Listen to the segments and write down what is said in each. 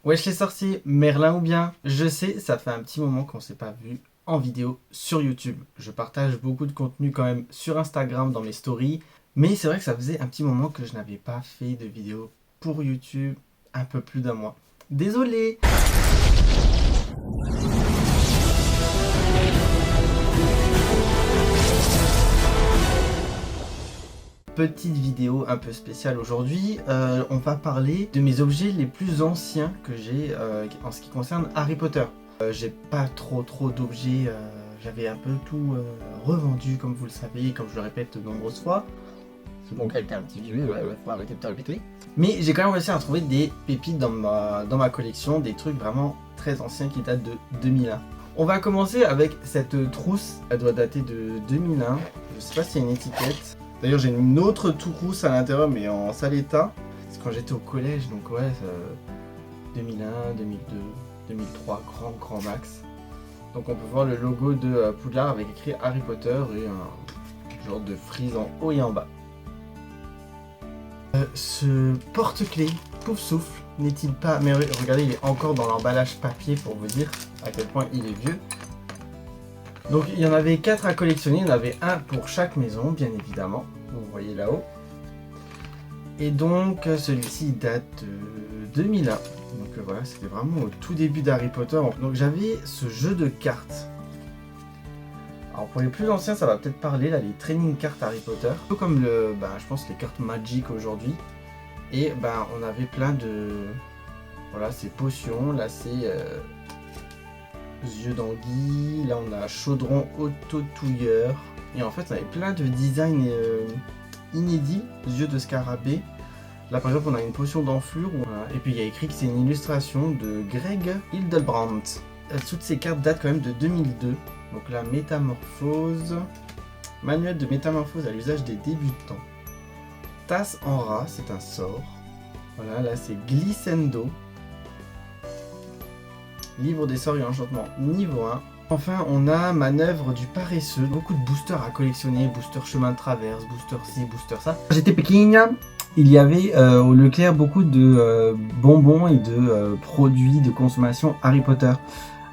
Wesh les sorciers, Merlin ou bien? Je sais, ça fait un petit moment qu'on s'est pas vu en vidéo sur YouTube. Je partage beaucoup de contenu quand même sur Instagram dans mes stories, mais c'est vrai que ça faisait un petit moment que je n'avais pas fait de vidéo pour YouTube, un peu plus d'un mois. Désolé! Petite vidéo un peu spéciale aujourd'hui, on va parler de mes objets les plus anciens que j'ai en ce qui concerne Harry Potter. J'ai pas trop d'objets, j'avais un peu tout revendu comme vous le savez, comme je le répète de nombreuses fois. C'est bon, t'es un petit vieux, faut arrêter de te répéter. Mais j'ai quand même réussi à trouver des pépites dans ma collection, des trucs vraiment très anciens qui datent de 2001. On va commencer avec cette trousse, elle doit dater de 2001, je sais pas s'il y a une étiquette. D'ailleurs j'ai une autre trousse à l'intérieur mais en sale état. C'est quand j'étais au collège, donc ouais, 2001, 2002, 2003, grand max. Donc on peut voir le logo de Poudlard avec écrit Harry Potter et un genre de frise en haut et en bas. Ce porte-clés, pouf souffle, n'est-il pas... Mais regardez, il est encore dans l'emballage papier pour vous dire à quel point il est vieux. Donc il y en avait 4 à collectionner, il y en avait un pour chaque maison, bien évidemment. Vous voyez là-haut. Et donc celui-ci date de 2001. Donc voilà, c'était vraiment au tout début d'Harry Potter. Donc j'avais ce jeu de cartes. Alors pour les plus anciens, ça va peut-être parler, là, les training cartes Harry Potter. Un peu comme je pense les cartes Magic aujourd'hui. Et on avait plein de... Voilà, c'est potions, là c'est... yeux d'anguille, là on a chaudron auto-touilleur. Et en fait, on avait plein de designs inédits, yeux de scarabée. Là par exemple, on a une potion d'enflure. Voilà. Et puis il y a écrit que c'est une illustration de Greg Hildebrandt. Toutes ces cartes datent quand même de 2002. Donc la métamorphose, manuel de métamorphose à l'usage des débutants. Tasse en rat, c'est un sort. Voilà, là c'est Glissando. Livre des sorts et enchantements niveau 1. Enfin, on a manœuvre du paresseux. Beaucoup de boosters à collectionner. Booster chemin de traverse, booster ci, booster ça. Quand j'étais Pékin, il y avait au Leclerc beaucoup de bonbons et de produits de consommation Harry Potter.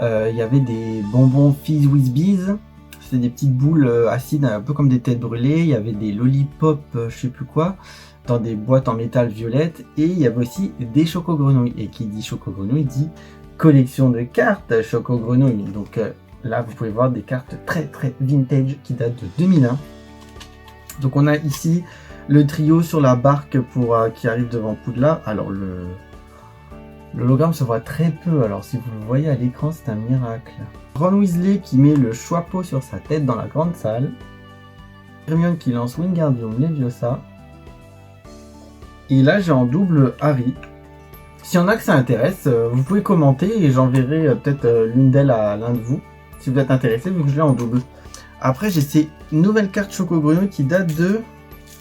Il y avait des bonbons Fizz Whiz Bees, c'était des petites boules acides un peu comme des têtes brûlées. Il y avait des lollipops, je sais plus quoi, dans des boîtes en métal violette. Et il y avait aussi des choco-grenouilles. Et qui dit choco-grenouille dit collection de cartes choco-grenouilles. Donc là vous pouvez voir des cartes très vintage qui datent de 2001. Donc on a ici le trio sur la barque qui arrive devant Poudlard. Alors l'hologramme se voit très peu, alors si vous le voyez à l'écran, c'est un miracle. Ron Weasley qui met le chapeau sur sa tête dans la grande salle. Hermione qui lance Wingardium Leviosa. Et là, j'ai en double Harry. S'il y en a que ça intéresse, vous pouvez commenter et j'enverrai peut-être l'une d'elles à l'un de vous. Si vous êtes intéressé, vu que je l'ai en double. Après, j'ai ces nouvelles cartes Choco-Grenouille qui datent de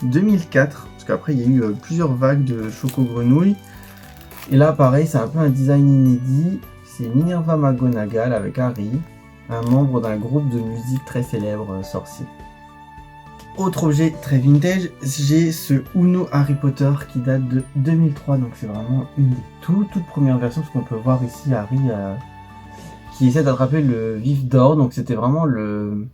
2004. Parce qu'après, il y a eu plusieurs vagues de Choco-Grenouille. Et là, pareil, c'est un peu un design inédit. C'est Minerva McGonagall avec Harry, un membre d'un groupe de musique très célèbre sorcier. Autre objet très vintage, j'ai ce Uno Harry Potter qui date de 2003. Donc c'est vraiment une des toutes premières versions, parce qu'on peut voir ici Harry qui essaie d'attraper le vif d'or. Donc c'était vraiment le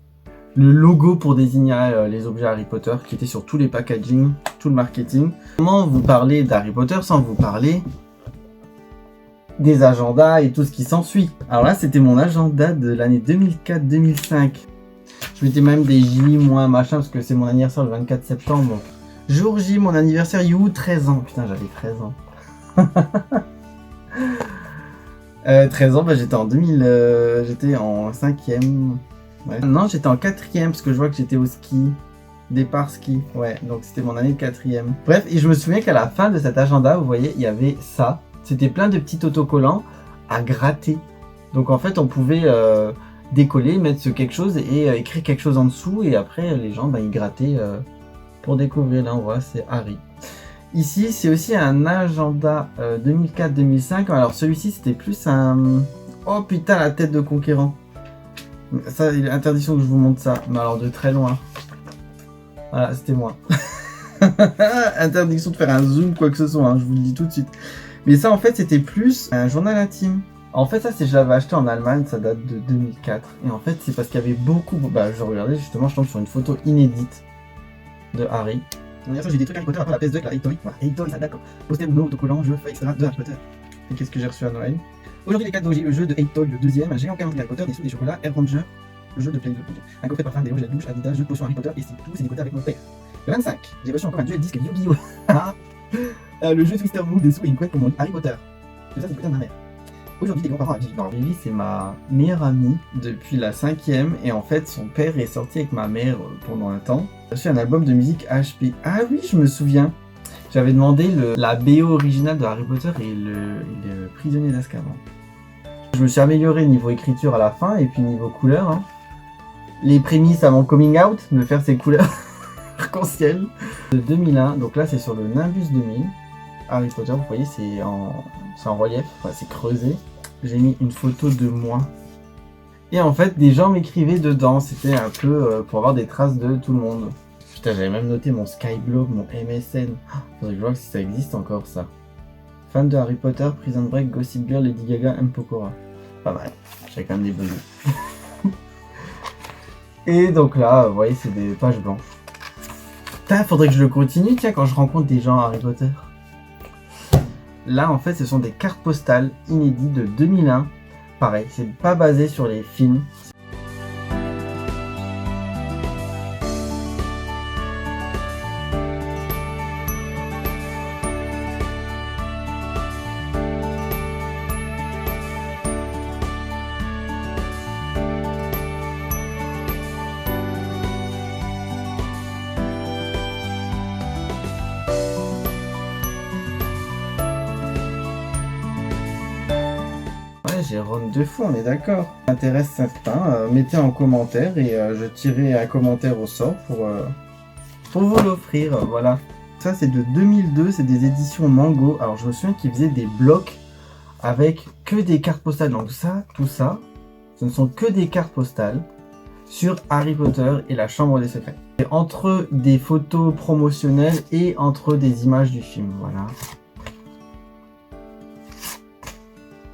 logo pour désigner les objets Harry Potter qui était sur tous les packaging, tout le marketing. Comment vous parler d'Harry Potter sans vous parler des agendas et tout ce qui s'ensuit. Alors là, c'était mon agenda de l'année 2004-2005. Je mettais même des J, moi, machin, parce que c'est mon anniversaire le 24 septembre. Donc. Jour J, mon anniversaire, you, 13 ans. Putain, j'avais 13 ans. 13 ans, j'étais en 2000, j'étais en 5e. Ouais. Non, j'étais en 4e, parce que je vois que j'étais au ski. Départ ski, ouais, donc c'était mon année de 4e. Bref, et je me souviens qu'à la fin de cet agenda, vous voyez, il y avait ça. C'était plein de petits autocollants à gratter. Donc en fait, on pouvait décoller, mettre sur quelque chose et écrire quelque chose en dessous. Et après, les gens, ils grattaient pour découvrir. Là, on voit, c'est Harry. Ici, c'est aussi un agenda 2004-2005. Alors celui-ci, c'était plus un... Oh putain, la tête de conquérant. Ça, il est interdiction que je vous montre ça. Mais alors de très loin. Voilà, c'était moi. Interdiction de faire un zoom, quoi que ce soit, hein, je vous le dis tout de suite. Mais ça, en fait, c'était plus un journal intime. En fait, ça, je l'avais acheté en Allemagne, ça date de 2004. Et en fait, c'est parce qu'il y avait beaucoup... Bah, je regardais, justement, je tombe sur une photo inédite de Harry. Donc, j'ai des trucs Harry Potter, après la PS2 avec la Hey-Toy. Voilà, Hey-Toy, ça d'accord. Poster Uno, autocollant, jeu, feuille, etc. de Harry Potter. Et qu'est-ce que j'ai reçu à Noël? Aujourd'hui, les cadeaux, j'ai le jeu de Hey-Toy, le deuxième, un géant calendrier Harry Potter, des sous, des chocolats, Air Ranger, le jeu de Play 2, un coffret parfum, des rouges à la douche, Adidas, jeu de potion Harry Potter, et c'est tout, c'est décoté avec mon père. Le 25, j'ai reçu encore un duel disque Yu-Gi-Oh! Le jeu Twister Move, des sous et une couette pour mon Harry Potter. Tout ça, c'est le de ma mère. Aujourd'hui, des grands-parents à Vivi. Alors, Vivi, c'est ma meilleure amie depuis la 5e. Et en fait, son père est sorti avec ma mère pendant un temps. J'ai reçu un album de musique HP. Ah oui, je me souviens. J'avais demandé la BO originale de Harry Potter et le prisonnier d'Azkaban. Je me suis amélioré niveau écriture à la fin et puis niveau couleur. Hein. Les prémices à mon coming out, de faire ces couleurs arc-en-ciel. De 2001, donc là, c'est sur le Nimbus 2000. Harry Potter, vous voyez, c'est en relief, enfin, c'est creusé. J'ai mis une photo de moi. Et en fait, des gens m'écrivaient dedans. C'était un peu pour avoir des traces de tout le monde. Putain, j'avais même noté mon Skyblog, mon MSN. Faudrait que je vois si ça existe encore, ça. Fan de Harry Potter, Prison Break, Gossip Girl, Lady Gaga, M. Pokora. Pas mal. J'ai quand même des besoins. Et donc là, vous voyez, c'est des pages blanches. Putain, faudrait que je le continue, tiens, quand je rencontre des gens à Harry Potter. Là, en fait, ce sont des cartes postales inédites de 2001. Pareil, c'est pas basé sur les films. J'ai Ron de fou, on est d'accord. Si ça intéresse certains, mettez en commentaire et je tirerai un commentaire au sort pour vous l'offrir. Voilà. Ça, c'est de 2002, c'est des éditions Mango. Alors, je me souviens qu'ils faisaient des blocs avec que des cartes postales. Donc, tout ça, ce ne sont que des cartes postales sur Harry Potter et la Chambre des Secrets. Et entre des photos promotionnelles et entre des images du film. Voilà.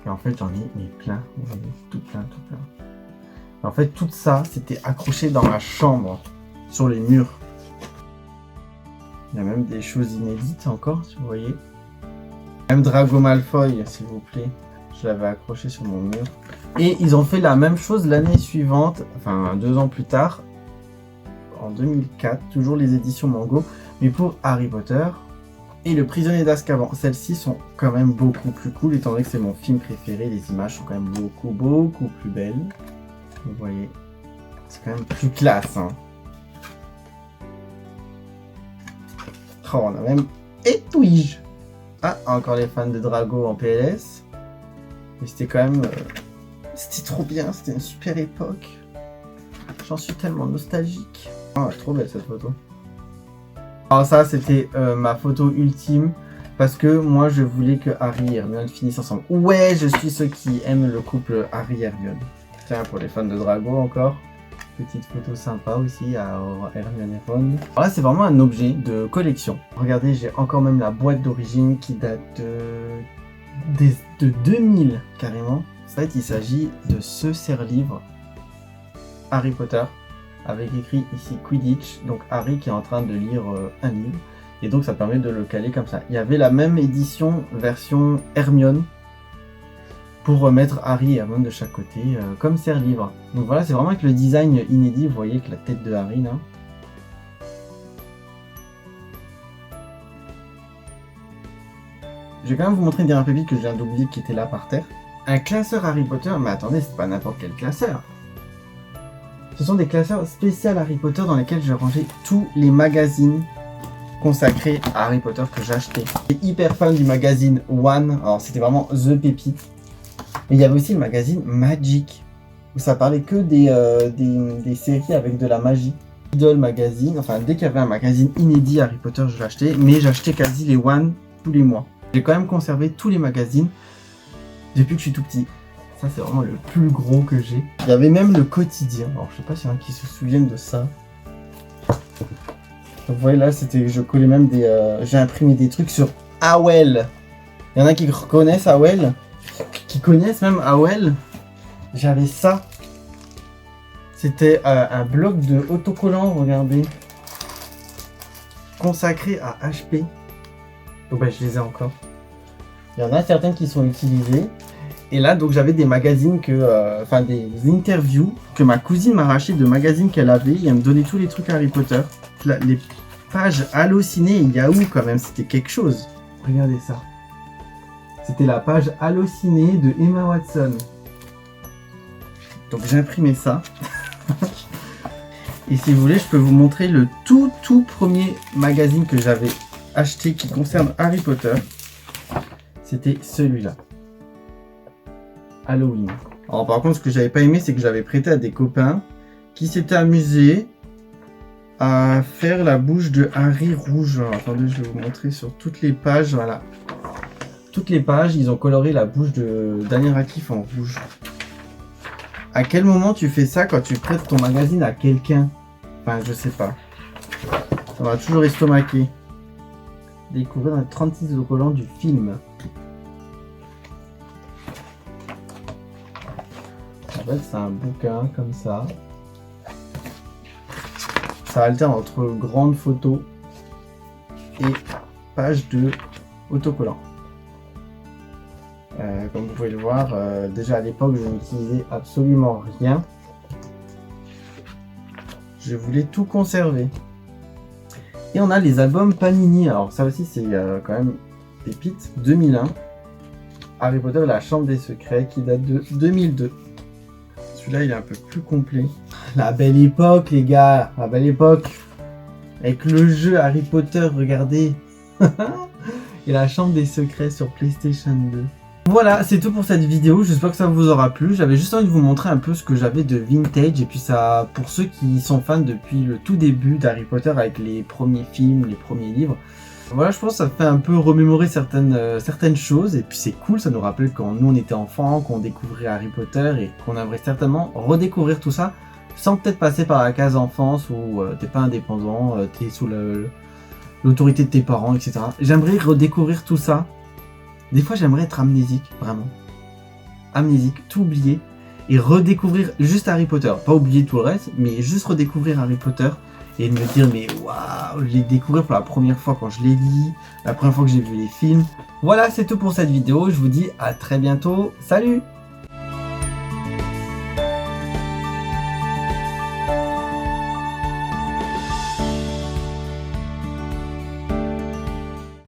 Et en fait, j'en ai plein, vous voyez, tout plein. Et en fait, tout ça, c'était accroché dans la chambre, sur les murs. Il y a même des choses inédites encore, si vous voyez. Même Drago Malfoy, s'il vous plaît. Je l'avais accroché sur mon mur. Et ils ont fait la même chose l'année suivante, enfin 2 ans plus tard, en 2004, toujours les éditions Mango, mais pour Harry Potter. Et le prisonnier d'Azkaban, celles-ci sont quand même beaucoup plus cool, étant donné que c'est mon film préféré, les images sont quand même beaucoup plus belles. Vous voyez, c'est quand même plus classe. Hein. Oh, on a même Edwige. Ah, encore les fans de Drago en PLS. Mais c'était quand même... c'était trop bien, c'était une super époque. J'en suis tellement nostalgique. Oh, trop belle cette photo. Alors ça, c'était ma photo ultime, parce que moi, je voulais que Harry et Hermione finissent ensemble. Ouais, je suis ceux qui aiment le couple Harry et Hermione. Tiens, pour les fans de Drago encore, petite photo sympa aussi à Hermione et Ron. Alors là, c'est vraiment un objet de collection. Regardez, j'ai encore même la boîte d'origine qui date de 2000, carrément. En fait, il s'agit de ce serre-livre Harry Potter, avec écrit ici Quidditch, donc Harry qui est en train de lire un livre, et donc ça permet de le caler comme ça. Il y avait la même édition version Hermione, pour remettre Harry et Hermione de chaque côté, comme serre-livre. Donc voilà, c'est vraiment avec le design inédit, vous voyez avec la tête de Harry là. Je vais quand même vous montrer une dernière pépite que je viens d'oublier qui était là par terre. Un classeur Harry Potter, mais attendez, c'est pas n'importe quel classeur. Ce sont des classeurs spéciaux Harry Potter dans lesquels je rangeais tous les magazines consacrés à Harry Potter que j'achetais. J'étais hyper fan du magazine One, alors c'était vraiment The Pépite. Mais il y avait aussi le magazine Magic, où ça parlait que des séries avec de la magie. Idol Magazine, enfin dès qu'il y avait un magazine inédit Harry Potter, je l'achetais, mais j'achetais quasi les One tous les mois. J'ai quand même conservé tous les magazines depuis que je suis tout petit. Ça, c'est vraiment le plus gros que j'ai. Il y avait même le quotidien. Alors, je sais pas s'il y en a qui se souviennent de ça. Vous voyez là, c'était, je collais même des... j'ai imprimé des trucs sur AOL. Il y en a qui reconnaissent AOL, qui connaissent même AOL. J'avais ça. C'était un bloc de autocollants, regardez. Consacré à HP. Donc bah, je les ai encore. Il y en a certaines qui sont utilisées. Et là, donc j'avais des magazines enfin des interviews que ma cousine m'a racheté de magazines qu'elle avait. Et elle me donnait tous les trucs Harry Potter. Les pages Allociné et Yahoo quand même, c'était quelque chose. Regardez ça. C'était la page Allociné de Emma Watson. Donc j'ai imprimé ça. Et si vous voulez, je peux vous montrer le tout premier magazine que j'avais acheté qui concerne Harry Potter. C'était celui-là. Halloween. Alors par contre, ce que j'avais pas aimé, c'est que j'avais prêté à des copains qui s'étaient amusés à faire la bouche de Harry rouge. Alors, attendez, je vais vous montrer sur toutes les pages. Voilà. Toutes les pages, ils ont coloré la bouche de Daniel Radcliffe en rouge. À quel moment tu fais ça quand tu prêtes ton magazine à quelqu'un? Enfin, je sais pas. Ça va toujours estomaquer. Découvrir les 36 autocollants du film. En fait, c'est un bouquin comme ça. Ça alterne entre grandes photos et pages de autocollants. Comme vous pouvez le voir, déjà à l'époque, je n'utilisais absolument rien. Je voulais tout conserver. Et on a les albums Panini. Alors ça aussi, c'est quand même pépite. 2001. Harry Potter et la Chambre des Secrets qui date de 2002. Celui-là, il est un peu plus complet. La belle époque, les gars. La belle époque. Avec le jeu Harry Potter, regardez. Et la Chambre des Secrets sur PlayStation 2. Voilà, c'est tout pour cette vidéo. J'espère que ça vous aura plu. J'avais juste envie de vous montrer un peu ce que j'avais de vintage. Et puis ça, pour ceux qui sont fans depuis le tout début d'Harry Potter avec les premiers films, les premiers livres. Voilà, je pense que ça fait un peu remémorer certaines choses. Et puis c'est cool, ça nous rappelle quand nous on était enfants, qu'on découvrait Harry Potter et qu'on aimerait certainement redécouvrir tout ça sans peut-être passer par la case enfance où t'es pas indépendant, t'es sous l'autorité de tes parents, etc. J'aimerais redécouvrir tout ça. Des fois, j'aimerais être amnésique, vraiment. Amnésique, tout oublier et redécouvrir juste Harry Potter. Pas oublier tout le reste, mais juste redécouvrir Harry Potter et me dire, mais waouh, je l'ai découvert pour la première fois quand je l'ai lu, la première fois que j'ai vu les films. Voilà, c'est tout pour cette vidéo. Je vous dis à très bientôt. Salut!